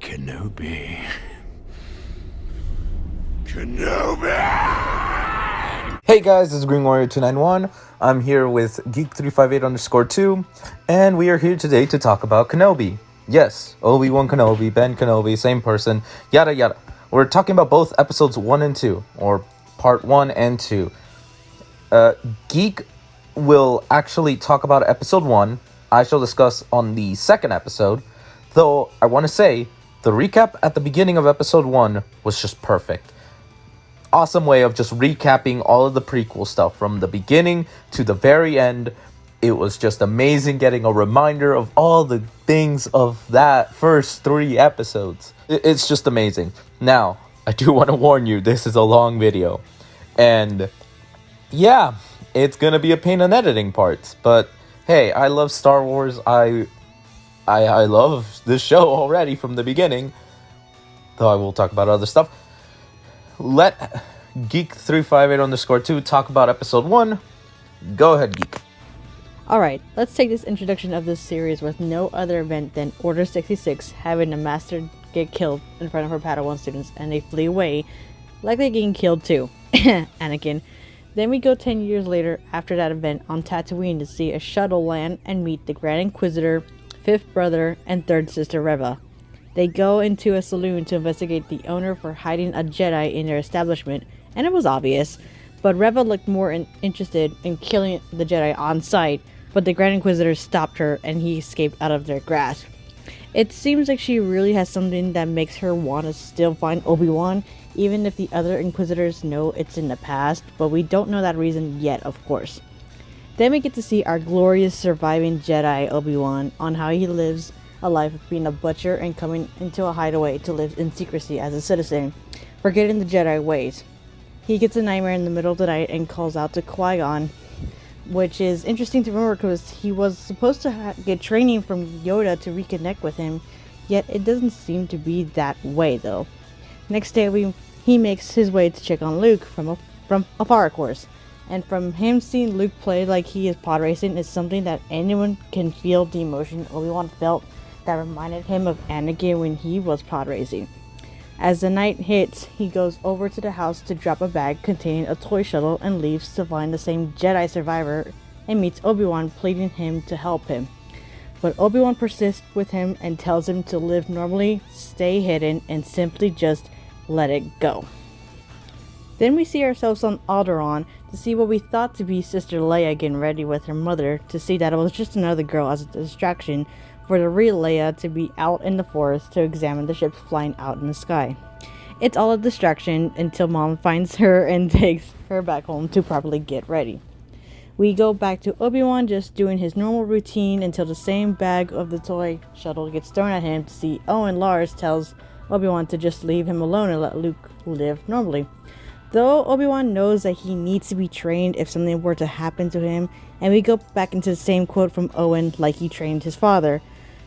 Kenobi. Kenobi! Hey guys, this is Green Warrior 291. I'm here with Geek358_2, and we are here today to talk about Kenobi. Yes, Obi-Wan Kenobi, Ben Kenobi, same person, yada yada. We're talking about both episodes 1 and 2, or part 1 and 2. Geek will actually talk about episode 1. I shall discuss on the second episode, though I want to say the recap at the beginning of episode 1 was just perfect. Awesome way of just recapping all of the prequel stuff from the beginning to the very end. It was just amazing getting a reminder of all the things of that first 3 episodes. It's just amazing. Now, I do want to warn you, this is a long video. And yeah, it's going to be a pain in editing parts. But hey, I love Star Wars. I love this show already from the beginning. Though I will talk about other stuff. Let Geek358_2 talk about episode 1. Go ahead, Geek. Alright, let's take this introduction of this series with no other event than Order 66 having a master get killed in front of her Padawan students and they flee away, likely getting killed too. Anakin. Then we go 10 years later after that event on Tatooine to see a shuttle land and meet the Grand Inquisitor, 5th brother, and 3rd sister Reva. They go into a saloon to investigate the owner for hiding a Jedi in their establishment, and it was obvious, but Reva looked more interested in killing the Jedi on sight, but the Grand Inquisitor stopped her and he escaped out of their grasp. It seems like she really has something that makes her want to still find Obi-Wan, even if the other Inquisitors know it's in the past, but we don't know that reason yet, of course. Then we get to see our glorious surviving Jedi Obi-Wan on how he lives a life of being a butcher and coming into a hideaway to live in secrecy as a citizen, forgetting the Jedi ways. He gets a nightmare in the middle of the night and calls out to Qui-Gon, which is interesting to remember because he was supposed to get training from Yoda to reconnect with him, yet it doesn't seem to be that way though. Next day he makes his way to check on Luke from afar, of course. And from him seeing Luke play like he is pod racing is something that anyone can feel the emotion Obi-Wan felt that reminded him of Anakin when he was pod racing. As the night hits, he goes over to the house to drop a bag containing a toy shuttle and leaves to find the same Jedi survivor and meets Obi-Wan pleading him to help him. But Obi-Wan persists with him and tells him to live normally, stay hidden, and simply just let it go. Then we see ourselves on Alderaan to see what we thought to be Sister Leia getting ready with her mother to see that it was just another girl as a distraction for the real Leia to be out in the forest to examine the ships flying out in the sky. It's all a distraction until Mom finds her and takes her back home to properly get ready. We go back to Obi-Wan just doing his normal routine until the same bag of the toy shuttle gets thrown at him to see Owen Lars tells Obi-Wan to just leave him alone and let Luke live normally. Though Obi-Wan knows that he needs to be trained if something were to happen to him, and we go back into the same quote from Owen like he trained his father.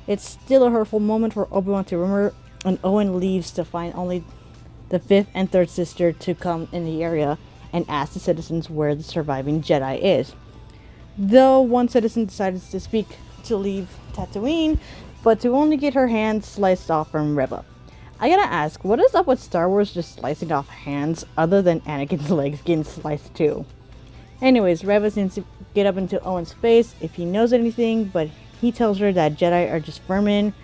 It's still a hurtful moment for Obi-Wan to remember, and Owen leaves to find only the 5th and 3rd sister to come in the area and ask the citizens where the surviving Jedi is. Though one citizen decides to speak to leave Tatooine, but to only get her hand sliced off from Reva. I gotta ask, what is up with Star Wars just slicing off hands other than Anakin's legs getting sliced too? Anyways, Reva seems to get up into Owen's face if he knows anything, but he tells her that Jedi are just vermin,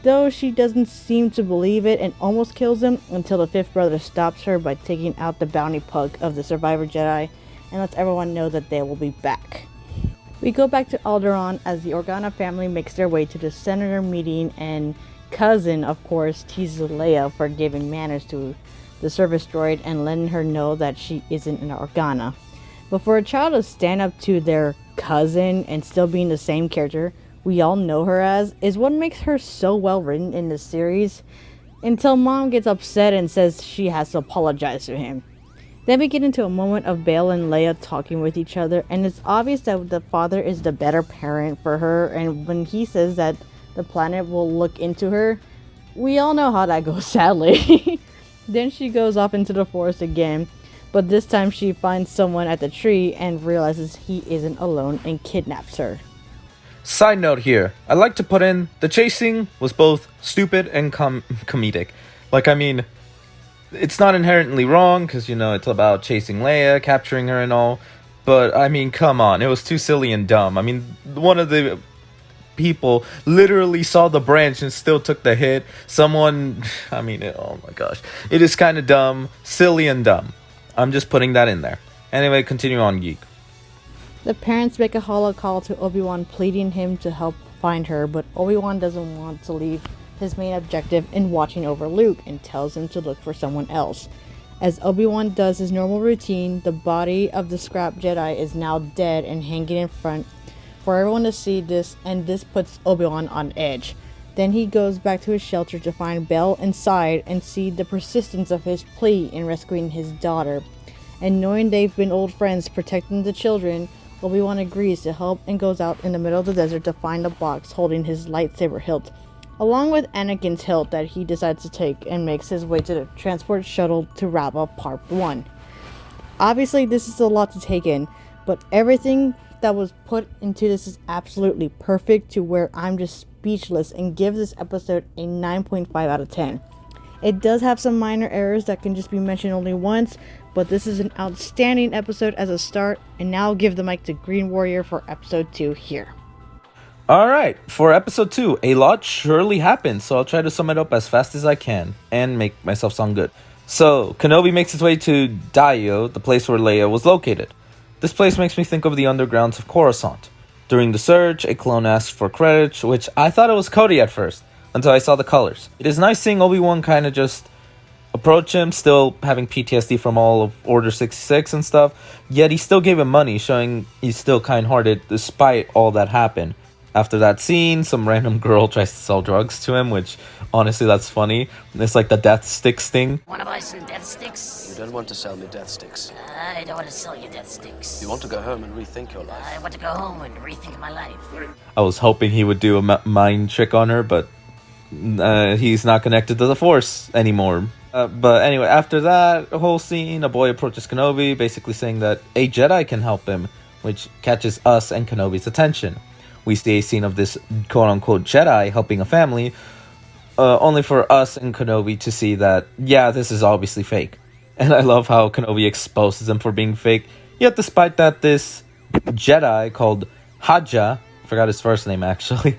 though she doesn't seem to believe it and almost kills him until the 5th brother stops her by taking out the bounty pug of the survivor Jedi and lets everyone know that they will be back. We go back to Alderaan as the Organa family makes their way to the senator meeting and cousin, of course, teases Leia for giving manners to the service droid and letting her know that she isn't an Organa. But for a child to stand up to their cousin and still being the same character we all know her as is what makes her so well written in this series, until Mom gets upset and says she has to apologize to him. Then we get into a moment of Bail and Leia talking with each other, and it's obvious that the father is the better parent for her, and when he says that the planet will look into her, we all know how that goes, sadly. Then she goes off into the forest again, but this time she finds someone at the tree and realizes he isn't alone and kidnaps her. Side note here, I'd like to put in, the chasing was both stupid and comedic. Like, I mean, it's not inherently wrong, because, you know, it's about chasing Leia, capturing her and all, but, I mean, come on, it was too silly and dumb. I mean, one of the people literally saw the branch and still took the hit. Someone, I mean, oh my gosh. It is kind of dumb, silly and dumb. I'm just putting that in there. Anyway, continue on, Geek. The parents make a hollow call to Obi-Wan, pleading him to help find her, but Obi-Wan doesn't want to leave his main objective in watching over Luke and tells him to look for someone else. As Obi-Wan does his normal routine, the body of the scrap Jedi is now dead and hanging in front for everyone to see this, and this puts Obi-Wan on edge. Then he goes back to his shelter to find Bell inside and see the persistence of his plea in rescuing his daughter. And knowing they've been old friends protecting the children, Obi-Wan agrees to help and goes out in the middle of the desert to find a box holding his lightsaber hilt, along with Anakin's hilt that he decides to take, and makes his way to the transport shuttle to wrap up Part 1. Obviously, this is a lot to take in, but everything that was put into this is absolutely perfect, to where I'm just speechless and give this episode a 9.5 out of 10. It does have some minor errors that can just be mentioned only once, but this is an outstanding episode as a start, and now I'll give the mic to Green Warrior for episode 2 here. Alright, for episode 2, a lot surely happened, so I'll try to sum it up as fast as I can, and make myself sound good. So, Kenobi makes his way to Daio, the place where Leia was located. This place makes me think of the undergrounds of Coruscant. During the search, a clone asks for credits, which I thought it was Cody at first, until I saw the colors. It is nice seeing Obi-Wan kind of just approach him, still having PTSD from all of Order 66 and stuff, yet he still gave him money, showing he's still kind-hearted despite all that happened. After that scene, some random girl tries to sell drugs to him, which, honestly, that's funny. It's like the death sticks thing. Wanna buy some death sticks? You don't want to sell me death sticks. I don't want to sell you death sticks. You want to go home and rethink your life. I want to go home and rethink my life. I was hoping he would do a mind trick on her, but he's not connected to the Force anymore. But anyway, after that whole scene, a boy approaches Kenobi, basically saying that a Jedi can help him, which catches us and Kenobi's attention. We see a scene of this quote-unquote Jedi helping a family, only for us and Kenobi to see that, yeah, this is obviously fake. And I love how Kenobi exposes him for being fake. Yet despite that, this Jedi called Haja, I forgot his first name actually,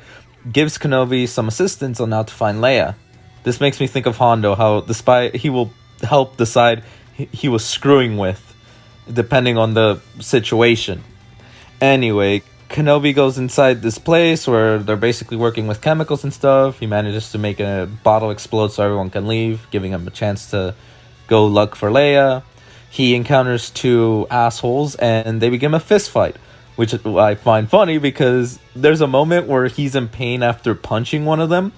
gives Kenobi some assistance on how to find Leia. This makes me think of Hondo, how despite he will help decide he was screwing with, depending on the situation. Anyway, Kenobi goes inside this place where they're basically working with chemicals and stuff. He manages to make a bottle explode so everyone can leave, giving him a chance to go look for Leia. He encounters two assholes and they begin a fist fight, which I find funny because there's a moment where he's in pain after punching one of them.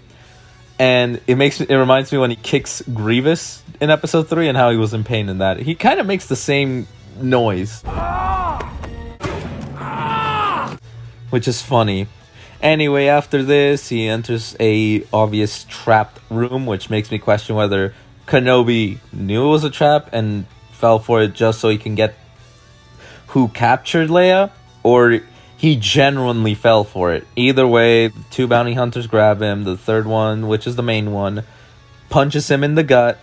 And it reminds me when he kicks Grievous in episode 3 and how he was in pain in that. He kind of makes the same noise, which is funny. Anyway, after this, he enters a obvious trapped room, which makes me question whether Kenobi knew it was a trap and fell for it just so he can get who captured Leia, or he genuinely fell for it. Either way, two bounty hunters grab him. The third one, which is the main one, punches him in the gut,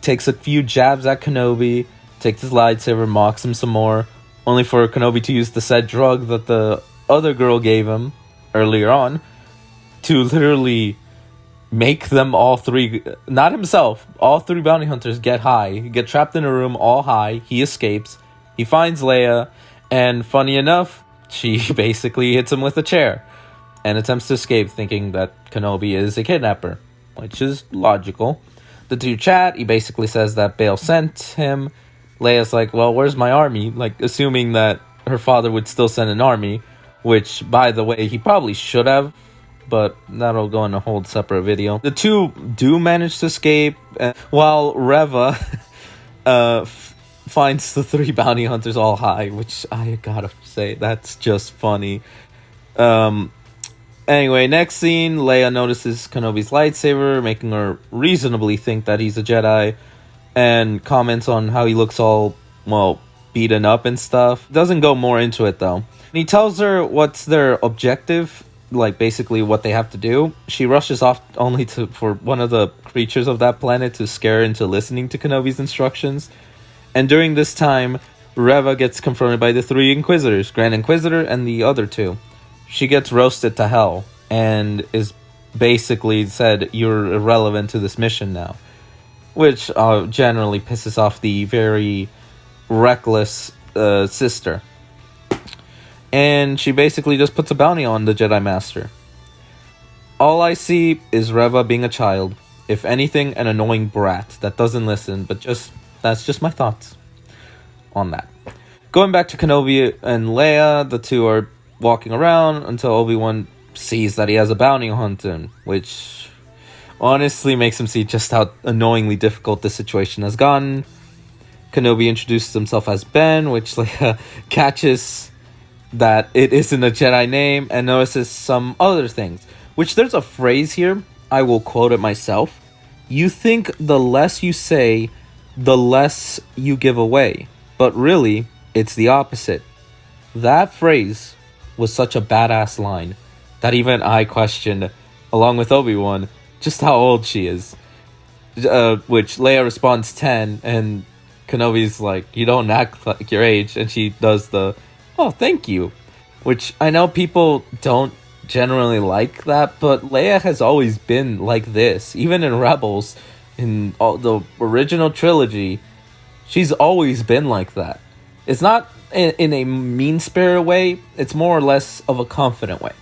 takes a few jabs at Kenobi, takes his lightsaber, mocks him some more, only for Kenobi to use the said drug that the other girl gave him earlier on to literally make them all three, not himself, all three bounty hunters get high, get trapped in a room all high. He escapes, he finds Leia, and funny enough, she basically hits him with a chair and attempts to escape, thinking that Kenobi is a kidnapper, which is logical. The two chat. He basically says that Bail sent him. Leia's like, well, where's my army? Like, assuming that her father would still send an army, which, by the way, he probably should have, but that'll go in a whole separate video. The two do manage to escape, while Reva finds the three bounty hunters all high, which I gotta say, that's just funny. Anyway, next scene, Leia notices Kenobi's lightsaber, making her reasonably think that he's a Jedi, and comments on how he looks all, well, beaten up and stuff. Doesn't go more into it though. He tells her what's their objective, like basically what they have to do. She rushes off only for one of the creatures of that planet to scare her into listening to Kenobi's instructions. And during this time, Reva gets confronted by the 3 Inquisitors, Grand Inquisitor and the other 2. She gets roasted to hell and is basically said, "You're irrelevant to this mission now," which generally pisses off the very reckless sister. And she basically just puts a bounty on the Jedi Master. All I see is Reva being a child. If anything, an annoying brat that doesn't listen, but that's just my thoughts on that. Going back to Kenobi and Leia, the 2 are walking around until Obi-Wan sees that he has a bounty on him, which honestly makes him see just how annoyingly difficult this situation has gotten. Kenobi introduces himself as Ben, which Leia catches that it isn't a Jedi name and notices some other things, which there's a phrase here, I will quote it myself. "You think the less you say, the less you give away, but really, it's the opposite." That phrase was such a badass line that even I questioned, along with Obi-Wan, just how old she is. Which Leia responds 10, and Kenobi's like, "You don't act like your age," and she does the, "Oh, thank you," which I know people don't generally like that, but Leia has always been like this. Even in Rebels, in all the original trilogy, she's always been like that. It's not in a mean-spirited way, it's more or less of a confident way.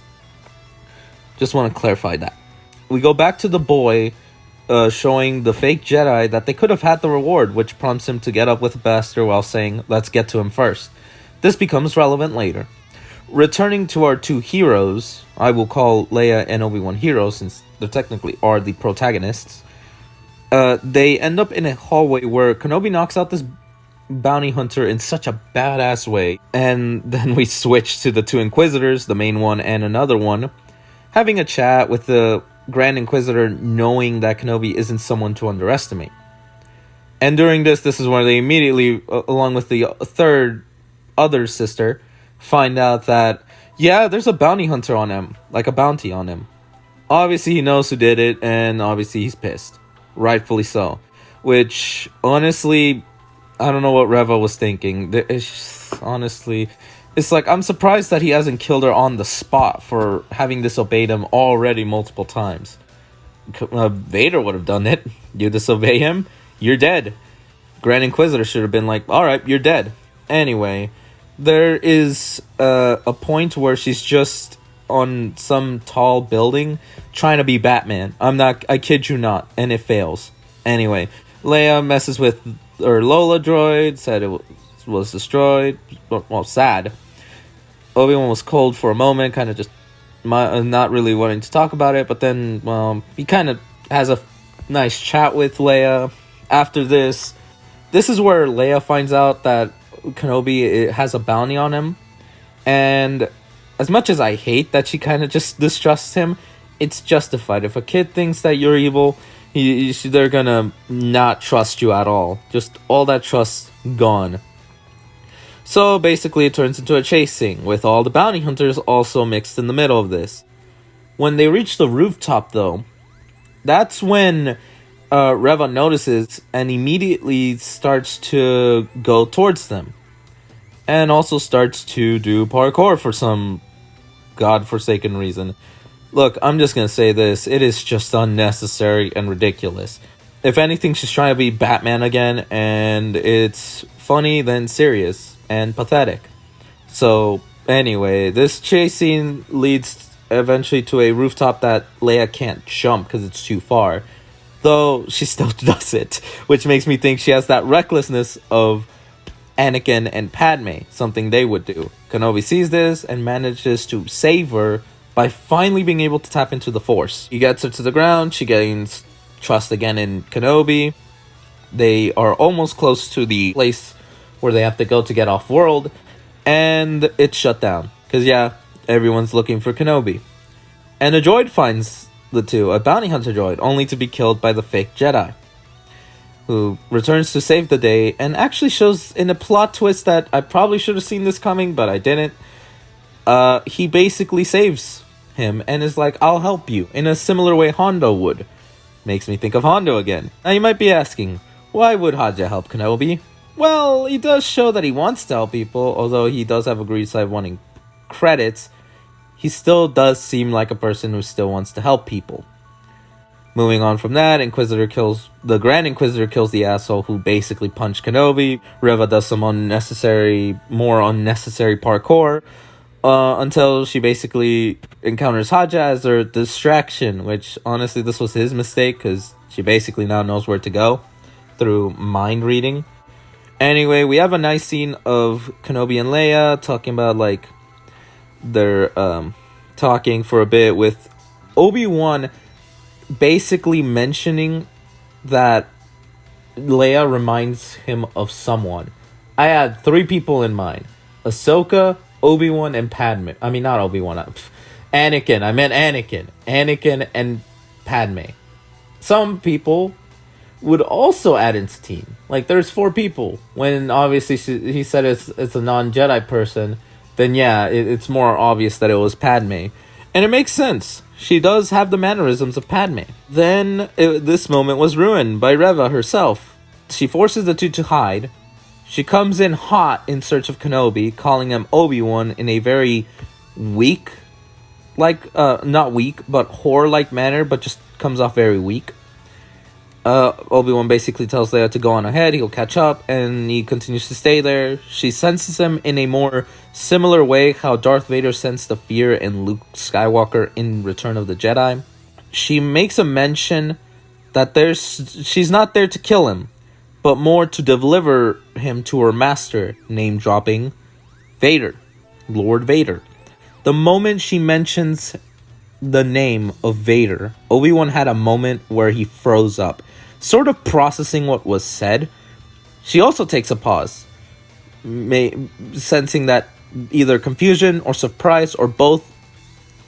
Just want to clarify that. We go back to the boy showing the fake Jedi that they could have had the reward, which prompts him to get up with the Bastard while saying, "Let's get to him first." This becomes relevant later. Returning to our 2 heroes, I will call Leia and Obi-Wan heroes since they technically are the protagonists. They end up in a hallway where Kenobi knocks out this bounty hunter in such a badass way. And then we switch to the 2 Inquisitors, the main one and another one, having a chat with the Grand Inquisitor, knowing that Kenobi isn't someone to underestimate. And during this is where they immediately, along with the other sister, find out that, yeah, there's a bounty hunter on him, like a bounty on him. Obviously, he knows who did it, and obviously he's pissed. Rightfully so. Which, honestly, I don't know what Reva was thinking. Honestly, it's like, I'm surprised that he hasn't killed her on the spot for having disobeyed him already multiple times. Vader would have done it. You disobey him, you're dead. Grand Inquisitor should have been like, alright, you're dead. Anyway, there is a point where she's just on some tall building trying to be Batman. I kid you not, and it fails. Anyway, Leia messes with her Lola droid, said it was destroyed. Well, sad. Obi-Wan was cold for a moment, kind of just not really wanting to talk about it, but then, he kind of has a nice chat with Leia. After this is where Leia finds out that Kenobi has a bounty on him, and as much as I hate that she kind of just distrusts him, it's justified. If a kid thinks that you're evil, they're gonna not trust you at all. Just all that trust gone. So basically it turns into a chase scene, with all the bounty hunters also mixed in the middle of this. When they reach the rooftop though, that's when Reva notices and immediately starts to go towards them. And also starts to do parkour for some godforsaken reason. Look, I'm just gonna say this, it is just unnecessary and ridiculous. If anything, she's trying to be Batman again, and it's funny then serious and pathetic. So anyway, this chase scene leads eventually to a rooftop that Leia can't jump because it's too far. Though she still does it, which makes me think she has that recklessness of Anakin and Padme, something they would do. Kenobi sees this and manages to save her by finally being able to tap into the Force. He gets her to the ground, she gains trust again in Kenobi. They are almost close to the place where they have to go to get off-world, and it's shut down. Because yeah, everyone's looking for Kenobi. And a droid finds the 2, a bounty hunter droid, only to be killed by the fake Jedi. who returns to save the day and actually shows in a plot twist that I probably should have seen this coming, but I didn't. He basically saves him and is like, I'll help you, in a similar way Hondo would. Makes me think of Hondo again. Now you might be asking, why would Haja help Kenobi? Well, he does show that he wants to help people, although he does have a greedy side wanting credits. He still does seem like a person who still wants to help people. Moving on from that, the Grand Inquisitor kills the asshole who basically punched Kenobi. Reva does some more unnecessary parkour, until she basically encounters Haja as her distraction, which honestly this was his mistake because she basically now knows where to go through mind reading. Anyway, we have a nice scene of Kenobi and Leia talking about, like, they're talking for a bit with Obi-Wan basically mentioning that Leia reminds him of someone. I had 3 people in mind: Ahsoka, Obi-Wan, and Padme. I mean, not Obi-Wan. Anakin. I meant Anakin. Anakin and Padme. Some people would also add into team. Like, there's 4 people. When obviously he said it's a non-Jedi person, then yeah, it's more obvious that it was Padme. And it makes sense. She does have the mannerisms of Padme. Then this moment was ruined by Reva herself. She forces the two to hide. She comes in hot in search of Kenobi, calling him Obi-Wan in a very weak, not weak, but whore-like manner, but just comes off very weak. Obi-Wan basically tells Leia to go on ahead, he'll catch up, and he continues to stay there. She senses him in a more similar way how Darth Vader sensed the fear in Luke Skywalker in Return of the Jedi. She makes a mention that she's not there to kill him, but more to deliver him to her master, name-dropping Vader, Lord Vader. The moment she mentions the name of Vader, Obi-Wan had a moment where he froze up, sort of processing what was said. She also takes a pause, sensing that either confusion or surprise or both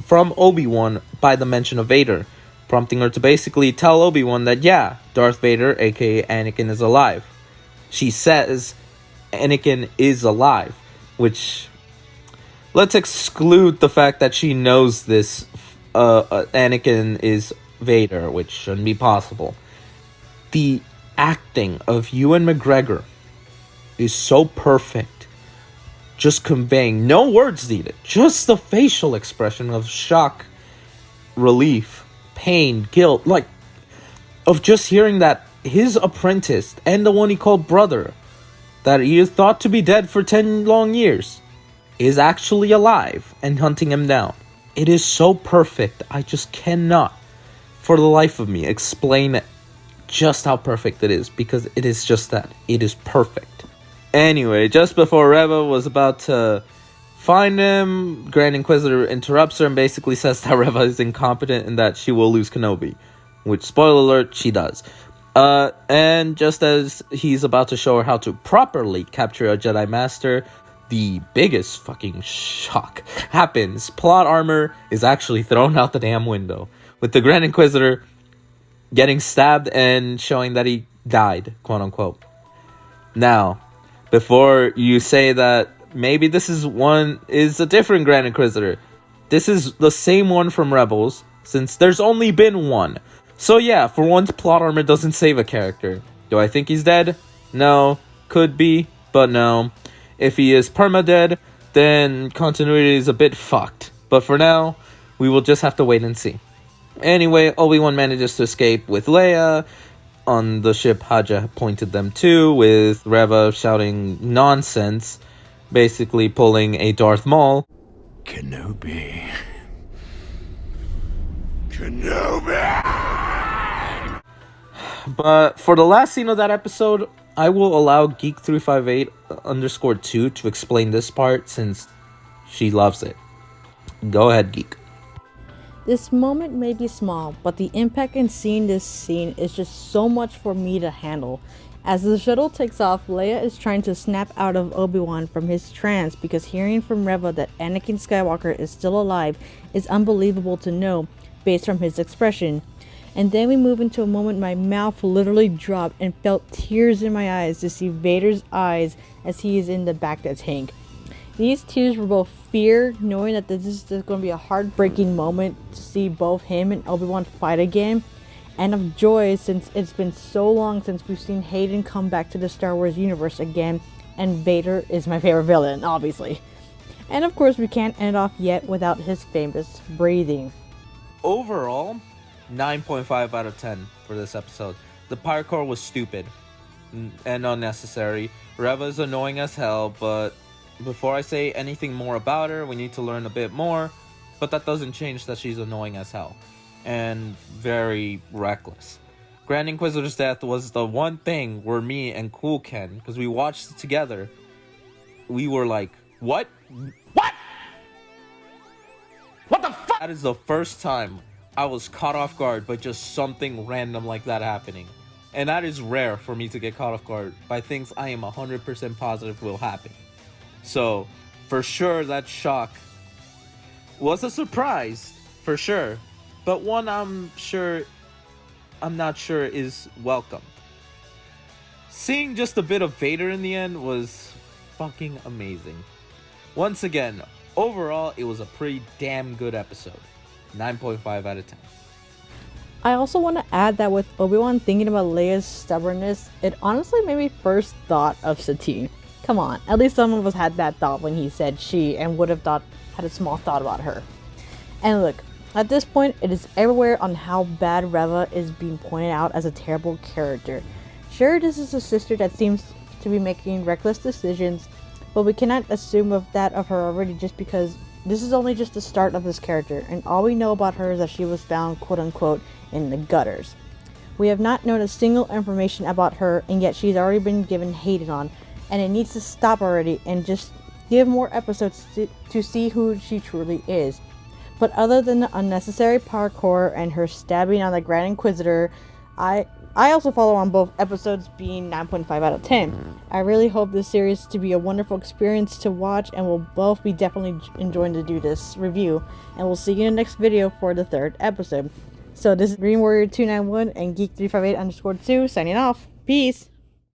from Obi-Wan by the mention of Vader, prompting her to basically tell Obi-Wan that yeah, Darth Vader, aka Anakin, is alive. She says Anakin is alive, which, let's exclude the fact that she knows this Anakin is Vader, which shouldn't be possible. The acting of Ewan McGregor is so perfect, just conveying no words needed, just the facial expression of shock, relief, pain, guilt, like of just hearing that his apprentice and the one he called brother, that he is thought to be dead for 10 long years, is actually alive and hunting him down. It is so perfect. I just cannot, for the life of me, explain just how perfect it is, because it is just that. It is perfect. Anyway, just before Reva was about to find him, Grand Inquisitor interrupts her and basically says that Reva is incompetent and that she will lose Kenobi, which, spoiler alert, she does. And just as he's about to show her how to properly capture a Jedi Master, the biggest fucking shock happens. Plot armor is actually thrown out the damn window, with the Grand Inquisitor getting stabbed and showing that he died, quote unquote. Now, before you say that maybe this is a different Grand Inquisitor, this is the same one from Rebels, since there's only been one. So yeah, for once, plot armor doesn't save a character. Do I think he's dead? No. Could be, but no. If he is perma-dead, then continuity is a bit fucked. But for now, we will just have to wait and see. Anyway, Obi-Wan manages to escape with Leia on the ship Haja pointed them to, with Reva shouting nonsense, basically pulling a Darth Maul. Kenobi. Kenobi! But for the last scene of that episode, I will allow Geek358_2 to explain this part, since she loves it. Go ahead, Geek. This moment may be small, but the impact in seeing this scene is just so much for me to handle. As the shuttle takes off, Leia is trying to snap out of Obi-Wan from his trance, because hearing from Reva that Anakin Skywalker is still alive is unbelievable to know based from his expression. And then we move into a moment my mouth literally dropped and felt tears in my eyes to see Vader's eyes as he is in the back of the tank. These tears were both fear, knowing that this is going to be a heartbreaking moment to see both him and Obi-Wan fight again, and of joy since it's been so long since we've seen Hayden come back to the Star Wars universe again, and Vader is my favorite villain, obviously. And of course we can't end off yet without his famous breathing. Overall, 9.5 out of 10 for this episode. The parkour was stupid and unnecessary. Reva is annoying as hell, but before I say anything more about her, we need to learn a bit more. But that doesn't change that she's annoying as hell and very reckless. Grand Inquisitor's death was the one thing where me and Cool Ken, because we watched it together, we were like, what? What? What the fuck? That is the first time I was caught off guard by just something random like that happening. And that is rare for me to get caught off guard by things I am 100% positive will happen. So, for sure, that shock was a surprise, for sure. But one I'm not sure is welcome. Seeing just a bit of Vader in the end was fucking amazing. Once again, overall, it was a pretty damn good episode. 9.5 out of 10. I also want to add that with Obi-Wan thinking about Leia's stubbornness, it honestly made me first thought of Satine. Come on, at least some of us had that thought when he said she and would have had a small thought about her. And look, at this point, it is everywhere on how bad Reva is being pointed out as a terrible character. Sure, this is a sister that seems to be making reckless decisions, but we cannot assume of that of her already just because this is only just the start of this character, and all we know about her is that she was found quote-unquote in the gutters. We have not known a single information about her, and yet she's already been given hated on, and it needs to stop already and just give more episodes to see who she truly is. But other than the unnecessary parkour and her stabbing on the Grand Inquisitor, I also follow on both episodes being 9.5 out of 10. I really hope this series to be a wonderful experience to watch, and we'll both be definitely enjoying to do this review. And we'll see you in the next video for the third episode. So this is Green Warrior 291 and Geek358_2 signing off. Peace!